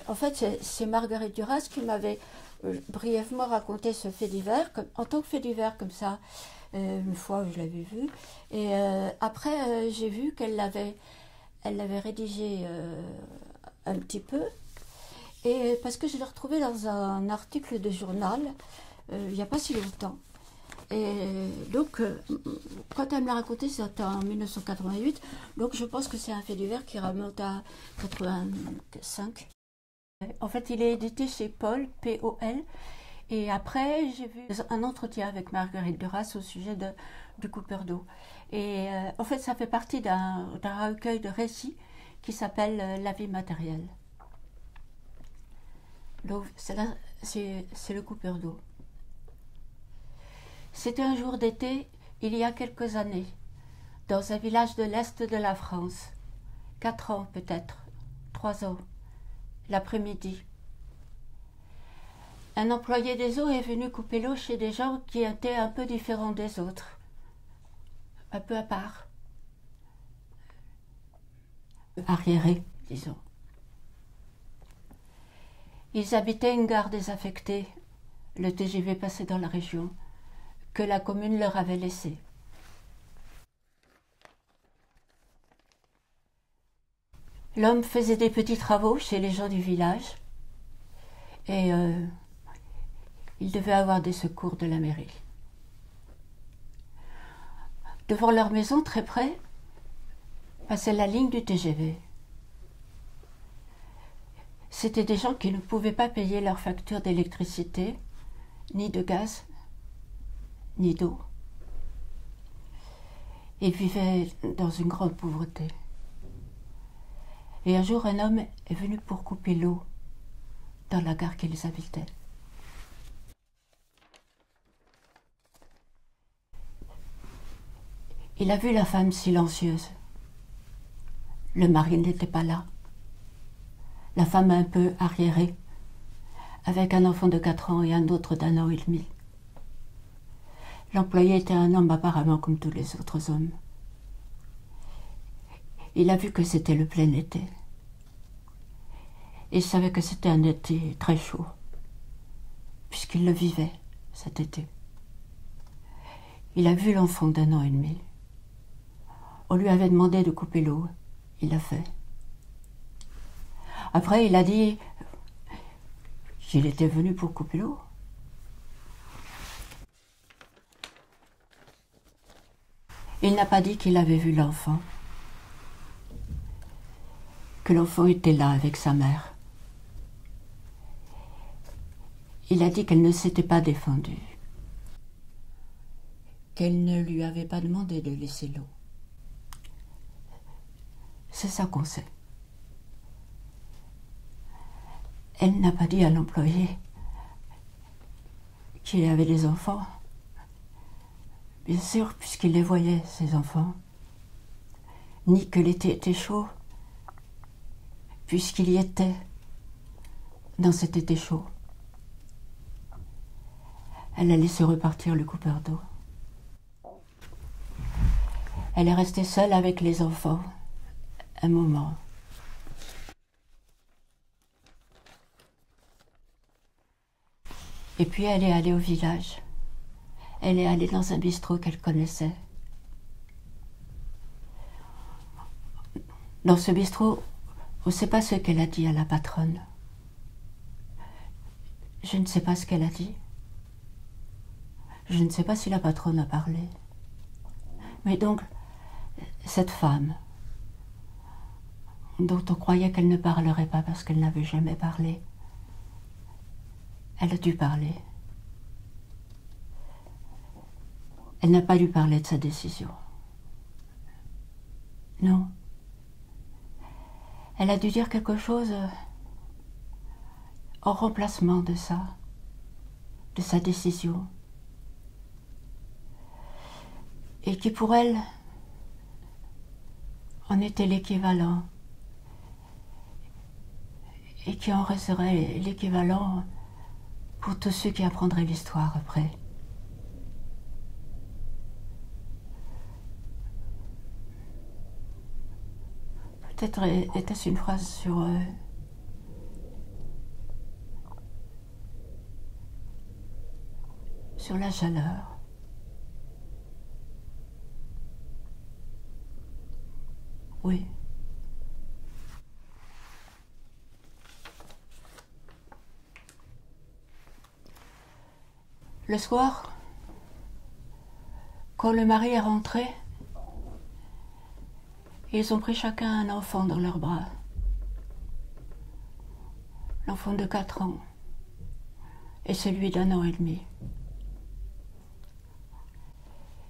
En fait, c'est Marguerite Duras qui m'avait brièvement raconté ce fait divers, en tant que fait divers comme ça, une fois où je l'avais vu. Et après, j'ai vu elle l'avait rédigé un petit peu. Et parce que je l'ai retrouvé dans un article de journal, il n'y a pas si longtemps. Et donc, quand elle me l'a raconté, c'était en 1988. Donc, je pense que c'est un fait divers qui remonte à 85. En fait, il est édité chez Paul, P-O-L. Et après, j'ai vu un entretien avec Marguerite Duras au sujet du coupeur d'eau. Et en fait, ça fait partie d'un recueil de récits qui s'appelle La vie matérielle. Donc, c'est le coupeur d'eau. C'était un jour d'été, il y a quelques années, dans un village de l'Est de la France. 4 ans peut-être, 3 ans, l'après-midi. Un employé des eaux est venu couper l'eau chez des gens qui étaient un peu différents des autres, un peu à part, arriérés, disons. Ils habitaient une gare désaffectée, le TGV passait dans la région, que la commune leur avait laissée. L'homme faisait des petits travaux chez les gens du village et il devait avoir des secours de la mairie. Devant leur maison, très près, passait la ligne du TGV. C'étaient des gens qui ne pouvaient pas payer leurs factures d'électricité, ni de gaz, ni d'eau. Ils vivaient dans une grande pauvreté. Et un jour, un homme est venu pour couper l'eau dans la gare qu'ils habitaient. Il a vu la femme silencieuse. Le mari n'était pas là. La femme un peu arriérée, avec un enfant de 4 ans et un autre d'1 an et demi. L'employé était un homme apparemment comme tous les autres hommes. Il a vu que c'était le plein été. Il savait que c'était un été très chaud, puisqu'il le vivait cet été. Il a vu l'enfant d'1 an et demi. On lui avait demandé de couper l'eau. Il l'a fait. Après, il a dit qu'il était venu pour couper l'eau. Il n'a pas dit qu'il avait vu l'enfant, que l'enfant était là avec sa mère. Il a dit qu'elle ne s'était pas défendue, qu'elle ne lui avait pas demandé de laisser l'eau. C'est ça qu'on sait. Elle n'a pas dit à l'employé qu'il avait des enfants. Bien sûr, puisqu'il les voyait, ces enfants. Ni que l'été était chaud, puisqu'il y était dans cet été chaud. Elle a laissé repartir le coupeur d'eau. Elle est restée seule avec les enfants un moment. Et puis elle est allée au village. Elle est allée dans un bistrot qu'elle connaissait. Dans ce bistrot, on ne sait pas ce qu'elle a dit à la patronne. Je ne sais pas ce qu'elle a dit. Je ne sais pas si la patronne a parlé. Mais donc, cette femme, dont on croyait qu'elle ne parlerait pas parce qu'elle n'avait jamais parlé, elle a dû parler. Elle n'a pas dû parler de sa décision. Non. Elle a dû dire quelque chose en remplacement de ça, de sa décision. Et qui pour elle en était l'équivalent. Et qui en resterait l'équivalent pour tous ceux qui apprendraient l'histoire après. Peut-être était-ce une phrase sur sur la chaleur. Oui. Le soir, quand le mari est rentré, ils ont pris chacun un enfant dans leurs bras. L'enfant de 4 ans et celui d'1 an et demi.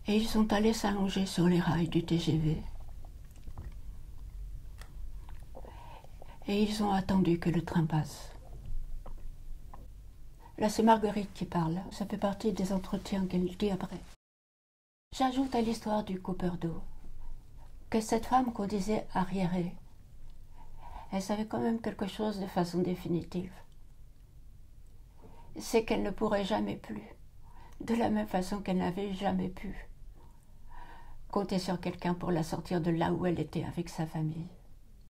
Et ils sont allés s'allonger sur les rails du TGV. Et ils ont attendu que le train passe. Là, c'est Marguerite qui parle. Ça fait partie des entretiens qu'elle dit après. J'ajoute à l'histoire du coupeur d'eau que cette femme qu'on disait arriérée, elle savait quand même quelque chose de façon définitive. C'est qu'elle ne pourrait jamais plus, de la même façon qu'elle n'avait jamais pu, compter sur quelqu'un pour la sortir de là où elle était avec sa famille.